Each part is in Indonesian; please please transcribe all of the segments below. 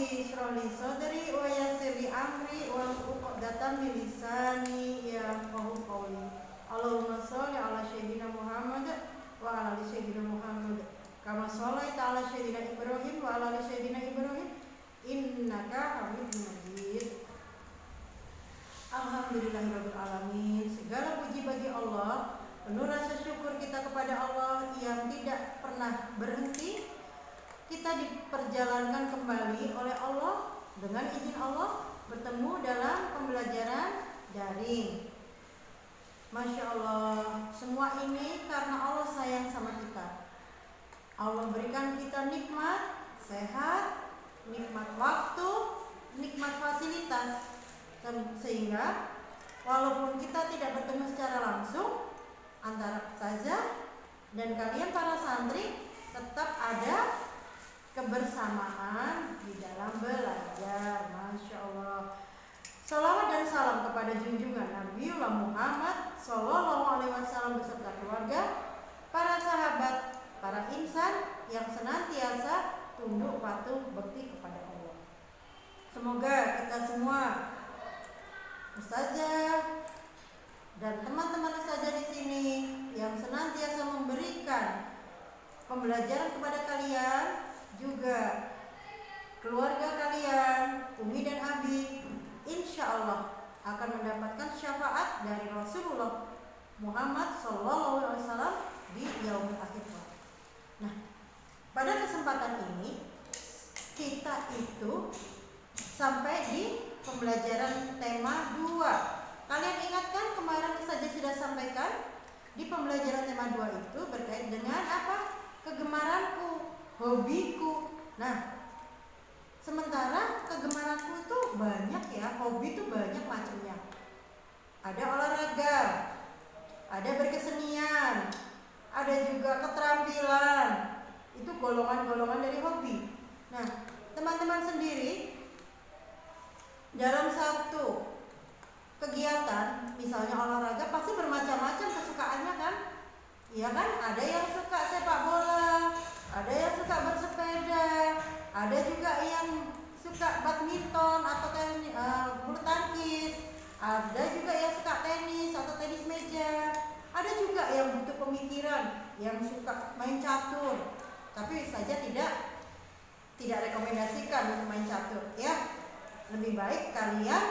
ishrah li sadri wa yassir li amri wahlul 'uqdatam min lisani yafqahu qawli. Allahumma shalli ala sayyidina Muhammad wa ala ali sayyidina Muhammad kama shallaita ala sayyidina Ibrahim wa ala ali sayyidina Ibrahim innaka Hamidum Majid. Alhamdulillahirabbil alamin. Segala puji bagi Allah, penuh rasa syukur kita kepada Allah yang tidak pernah berhenti. Kita diperjalankan kembali oleh Allah dengan izin Allah bertemu dalam pembelajaran daring. Masya Allah, semua ini karena Allah sayang sama kita. Allah berikan kita nikmat, sehat, nikmat waktu, nikmat fasilitas, sehingga walaupun kita tidak bertemu secara langsung antara ustazah dan kalian para santri, tetap ada kebersamaan di dalam belajar. Masya Allah. Salawat dan salam kepada junjungan Nabiullah Muhammad Sallallahu Alaihi Wasallam beserta keluarga, para sahabat, para insan yang senantiasa tunduk patuh bekti kepada Allah. Semoga kita semua ustazah dan teman-teman ustazah di sini yang senantiasa memberikan pembelajaran kepada kalian, juga keluarga kalian, Umi dan Abi, insya Allah akan mendapatkan syafaat dari Rasulullah Muhammad SAW di yaumil akhir. Nah, pada kesempatan ini kita itu sampai di pembelajaran tema 2. Kalian ingatkan kemarin saja sudah sampaikan di pembelajaran tema 2 itu berkait dengan apa? Kegemaranku, hobiku. Nah, sementara kegemaranku itu banyak ya, hobi itu banyak macamnya. Ada olahraga, ada berkesenian, ada juga keterampilan. Itu golongan-golongan dari hobi. Nah, teman-teman sendiri dalam satu kegiatan, misalnya olahraga, pasti bermacam-macam kesukaannya kan? Iya kan? Ada yang suka sepak bola, ada yang suka bersepeda, ada juga yang suka badminton atau bulu tangkis, ada juga yang suka tenis atau tenis meja, ada juga yang butuh pemikiran, yang suka main catur. Tapi saja tidak rekomendasikan untuk main catur ya. Lebih baik kalian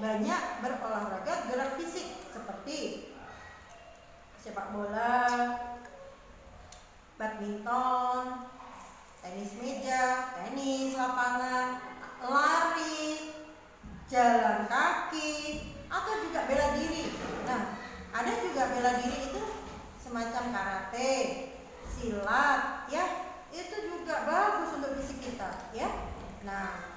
banyak berolahraga gerak fisik seperti sepak bola, badminton, tenis meja, tenis lapangan, lari, jalan kaki, atau juga bela diri. Nah, ada juga bela diri itu semacam karate, silat, ya, itu juga bagus untuk fisik kita, ya. Nah,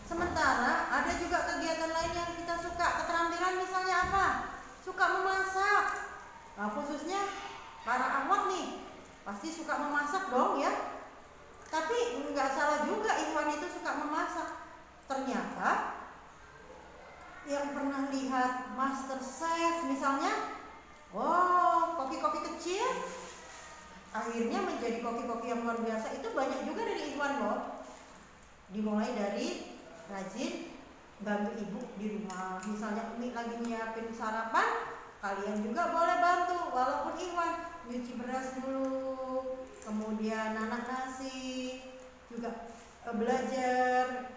sementara ada juga kegiatan lain yang kita suka, keterampilan misalnya apa? Suka memasak. Nah, khususnya para akhwat nih, pasti suka memasak dong ya. Tapi nggak salah juga Ikhwan itu suka memasak. Ternyata yang pernah lihat Master Chef misalnya, koki-koki kecil akhirnya menjadi koki-koki yang luar biasa. Itu banyak juga dari Ikhwan loh. Dimulai dari rajin bantu ibu di rumah. Misalnya Umi lagi nyiapin sarapan, kalian juga boleh bantu, walaupun Ikhwan nyuci beras dulu, kemudian nanak nasi, juga belajar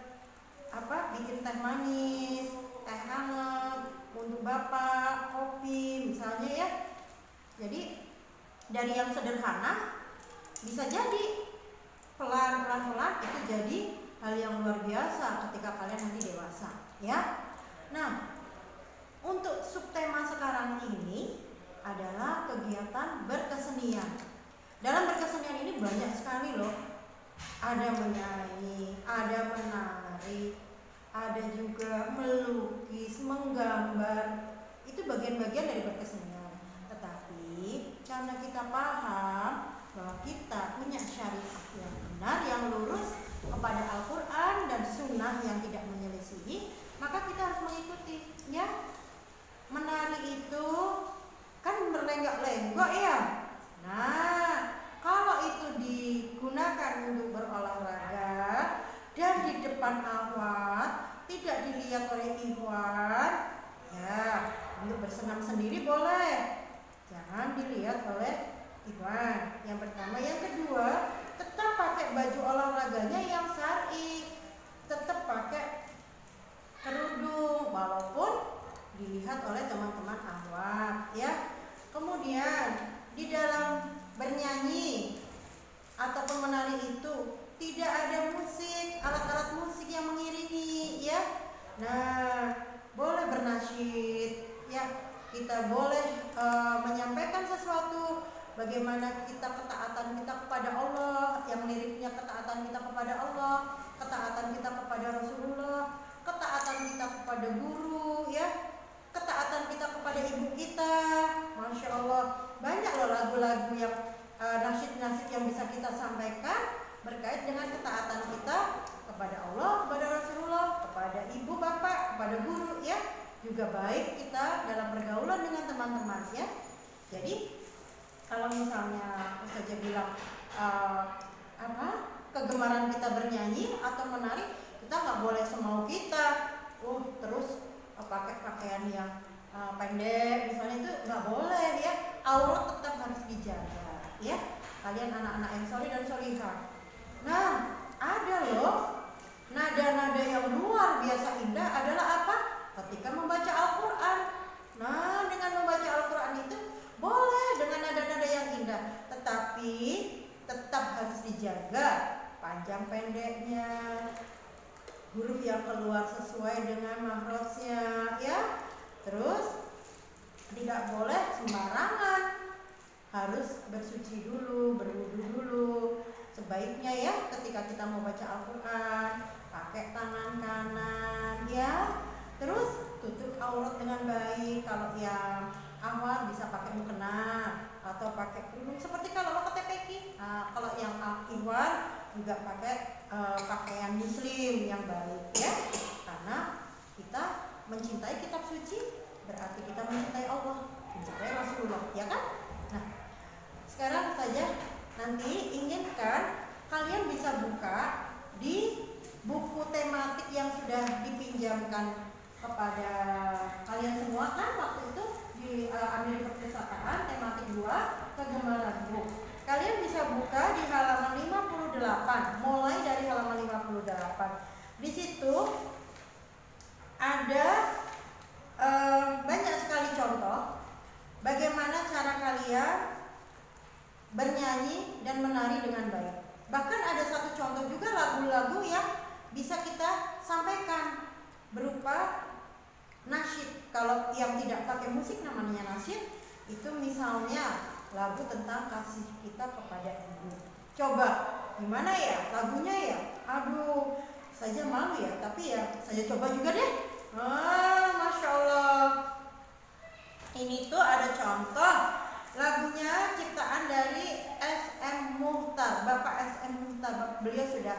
bikin teh manis, teh hangat untuk bapak, kopi misalnya ya. Jadi dari yang sederhana bisa jadi pelan-pelan itu jadi hal yang luar biasa ketika kalian nanti dewasa ya. Nah, untuk subtema sekarang ini adalah kegiatan berkesenian. Dalam berkesenian ini banyak sekali loh. Ada menyanyi, ada menari, ada juga melukis, menggambar. Itu bagian-bagian dari berkesenian. Tetapi karena kita paham bahwa kita punya syariat yang benar, yang lurus kepada Al-Quran dan Sunnah yang tidak menyelisihi, maka kita harus mengikuti ya. Menari itu kan berlenggak-lenggok ya. Nah, kalau itu digunakan untuk berolahraga, depan akhwat, tidak dilihat oleh ikhwan. Ya, untuk bersenam sendiri boleh, jangan dilihat oleh ikhwan. Yang pertama. Yang kedua, tetap pakai baju olahraganya yang syar'i, tetap pakai kerudung walaupun dilihat oleh teman-teman akhwat, ya. Kemudian di dalam bernyanyi ataupun menari itu tidak ada musik, alat-alat musik yang mengiringi, ya. Nah, boleh bernasyid, ya. Kita boleh menyampaikan sesuatu, bagaimana ketaatan kita kepada Allah, yang liriknya ketaatan kita kepada Allah, ketaatan kita kepada Rasulullah, ketaatan kita kepada guru, ya, ketaatan kita kepada ibu kita. Masya Allah, banyak loh lagu-lagu yang nasyid-nasyid yang bisa kita sampaikan berkait dengan ketaatan kita kepada Allah, kepada Rasulullah, kepada ibu bapak, kepada guru, ya. Juga baik kita dalam pergaulan dengan teman-teman, ya. Jadi kalau misalnya Ustazah bilang kegemaran kita bernyanyi atau menari, kita nggak boleh semau kita, terus pakai pakaian yang pendek misalnya, itu nggak boleh, ya. Aurat tetap harus dijaga, ya. Kalian anak-anak yang soleh dan solihah. Nah, ada loh nada-nada yang luar biasa indah adalah apa? Ketika membaca Al-Quran. Nah, dengan membaca Al-Quran itu boleh dengan nada-nada yang indah, tetapi tetap harus dijaga panjang pendeknya, huruf yang keluar sesuai dengan makhrajnya, ya. Terus tidak boleh sembarangan, harus bersuci dulu, berwudu dulu. Sebaiknya, ya, ketika kita mau baca Al-Quran, pakai tangan kanan, ya. Terus tutup aurat dengan baik. Kalau yang awal bisa pakai mukena atau pakai kerudung seperti kalau ke TPQ. Kalau yang ikhwan juga pakai pakaian muslim yang baik, ya. Karena kita mencintai kitab suci berarti kita mencintai Allah, mencintai Rasulullah, ya kan? Nah, sekarang saja nanti inginkan kalian bisa buka di buku tematik yang sudah dipinjamkan kepada kalian semua, kan waktu itu di ambil perpustakaan tematik 2 kegemaranku. Kalian bisa buka di halaman 58, mulai dari halaman 58. Di situ ada banyak sekali contoh bagaimana cara kalian bernyanyi dan menari dengan baik. Bahkan ada satu contoh juga lagu-lagu yang bisa kita sampaikan berupa nasyid. Kalau yang tidak pakai musik namanya nasyid, itu misalnya lagu tentang kasih kita kepada ibu. Coba gimana ya lagunya ya? Aduh, saya malu ya, tapi ya saya coba juga deh. Masya Allah. Ini tuh ada contoh lagunya ciptaan dari S.M. Muchtar, Bapak S.M. Muchtar. Beliau sudah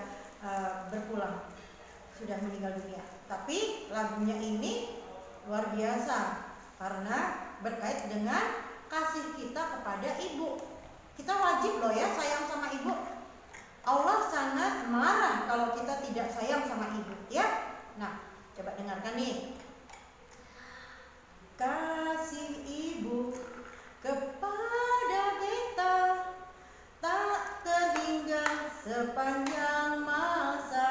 berpulang, sudah meninggal dunia. Tapi lagunya ini luar biasa karena berkait dengan kasih kita kepada ibu. Kita wajib loh ya sayang sama ibu. Allah sangat marah kalau kita tidak sayang sama ibu, ya. Nah, coba dengarkan nih. Kasih ibu kepada beta tak terhingga sepanjang masa,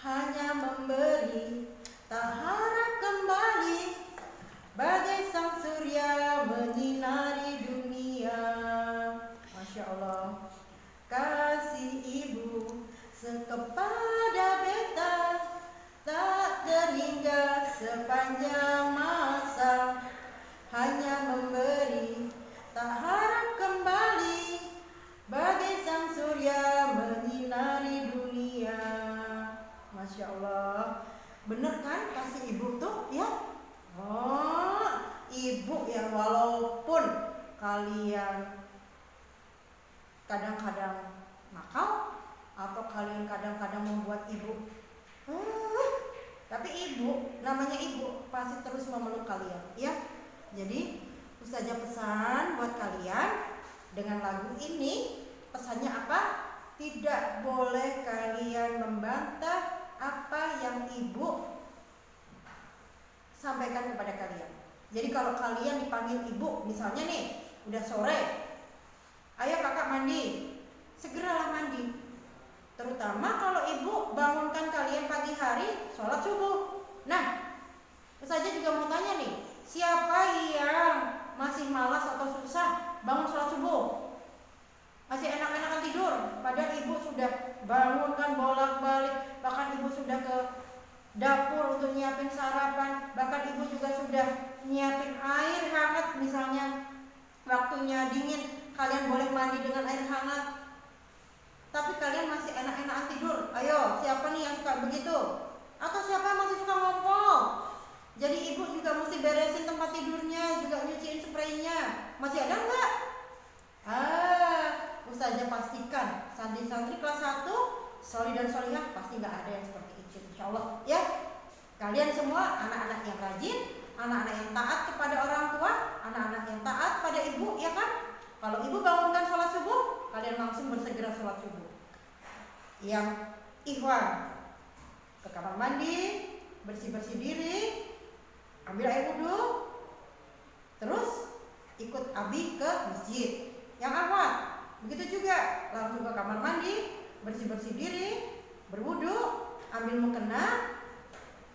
hanya memberi tak harap kembali, bagai sang surya menyinari dunia. Masya Allah. Kasih ibu kepada beta tak terhingga sepanjang masa, hanya memberi tak harap kembali, bagai sang surya menyinari dunia. Masya Allah. Bener kan kasih ibu tuh, ya? Ibu ya, walaupun kalian kadang-kadang nakal atau kalian kadang-kadang membuat ibu tapi ibu, namanya ibu, pasti terus memeluk kalian, ya. Jadi Ustazah pesan buat kalian dengan lagu ini, pesannya apa? Tidak boleh kalian membantah yang ibu sampaikan kepada kalian. Jadi kalau kalian dipanggil ibu, misalnya nih, udah sore, ayo kakak mandi, segeralah mandi. Terutama kalau ibu bangunkan kalian pagi hari, sholat subuh. Nah, Ustazah juga mau tanya nih, siapa yang masih malas atau susah bangun sholat subuh? Masih enak-enakan tidur, padahal ibu sudah bangunkan bolak-balik, bahkan ibu sudah ke dapur untuk nyiapin sarapan, bahkan ibu juga sudah nyiapin air hangat, misalnya waktunya dingin, kalian boleh mandi dengan air hangat. Tapi kalian masih enak-enakan tidur. Ayo, siapa nih yang suka begitu? Atau siapa yang masih suka ngompol? Jadi ibu juga mesti beresin tempat tidurnya, juga nyuciin spraynya. Masih ada enggak? Ustazah pastikan santri-santri kelas 1 soli dan solihah pasti nggak ada yang seperti itu, insya Allah ya. Kalian semua anak-anak yang rajin, anak-anak yang taat kepada orang tua, anak-anak yang taat pada ibu, ya kan? Kalau ibu bangunkan sholat subuh, kalian langsung bersegera sholat subuh. Yang ikhwan ke kamar mandi, bersih-bersih diri, ambil air wudhu, terus ikut abi ke masjid. Yang akhwat begitu juga, langsung ke kamar mandi, bersih-bersih diri, berwudhu, ambil mukena,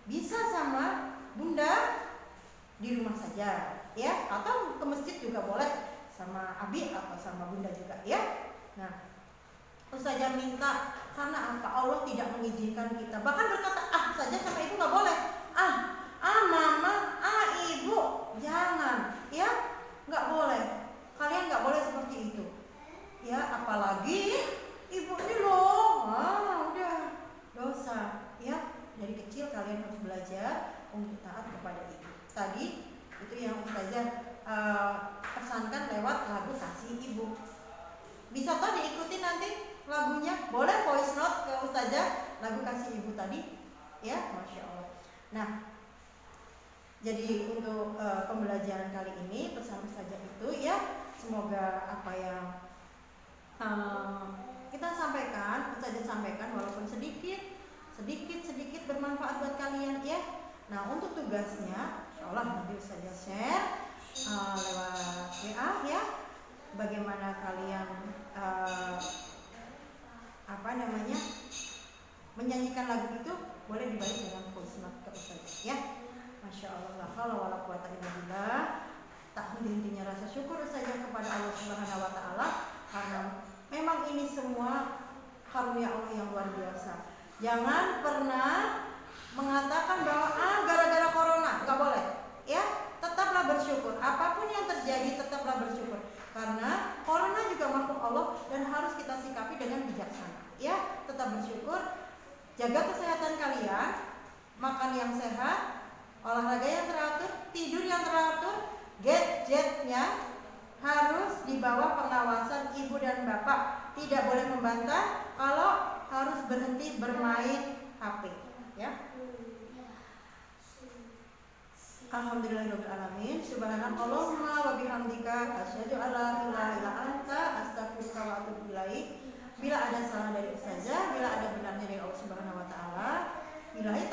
bisa sama bunda di rumah saja, ya, atau ke masjid juga boleh sama abi atau sama bunda juga, ya. Nah, Ustazah minta karena apa? Allah tidak mengizinkan kita. Bahkan berkata, saja sama ibu nggak boleh. Mama, ibu, jangan, ya, nggak boleh. Kalian nggak boleh seperti itu, ya. Apalagi ibu ini loh, udah dosa, ya. Dari kecil kalian harus belajar untuk taat kepada ibu. Tadi itu yang Ustazah pesankan lewat lagu Kasih Ibu. Bisa toh diikuti nanti lagunya, boleh voice note ke Ustazah lagu Kasih Ibu tadi, ya, Masya Allah. Nah, jadi untuk pembelajaran kali ini pesan Ustazah itu, ya, semoga apa yang kita sampaikan, Ustazah sampaikan walaupun sedikit bermanfaat buat kalian, ya. Nah, untuk tugasnya insyaallah nanti Ustazah share lewat WA, ya, bagaimana kalian menyanyikan lagu itu. Boleh dibalik dengan voice note ke Ustazah, ya. Masya Allah, la haula wala quwata illa billah. Tak henti-hentinya rasa syukur Ustazah kepada Allah Subhanahu wa taala, karena memang ini semua karunia Allah yang luar biasa. Jangan pernah mengatakan bahwa gara-gara corona, nggak boleh, ya. Tetaplah bersyukur, apapun yang terjadi tetaplah bersyukur, karena corona juga makhluk Allah dan harus kita sikapi dengan bijaksana, ya. Tetap bersyukur, jaga kesehatan kalian, makan yang sehat, olahraga yang teratur, tidur yang teratur, gadgetnya harus di bawah pengawasan ibu dan bapak, tidak boleh membantah. Kalau harus berhenti bermain HP, ya. Alhamdulillahirabbil alamin. Subhanakallahumma wa bihamdika asyhadu an la ilaha illa anta astaghfiruka wa atubu ilaik. Bila ada salah dari Ustazah, bila ada benarnya dari Allah Subhanahu wa taala. Billahi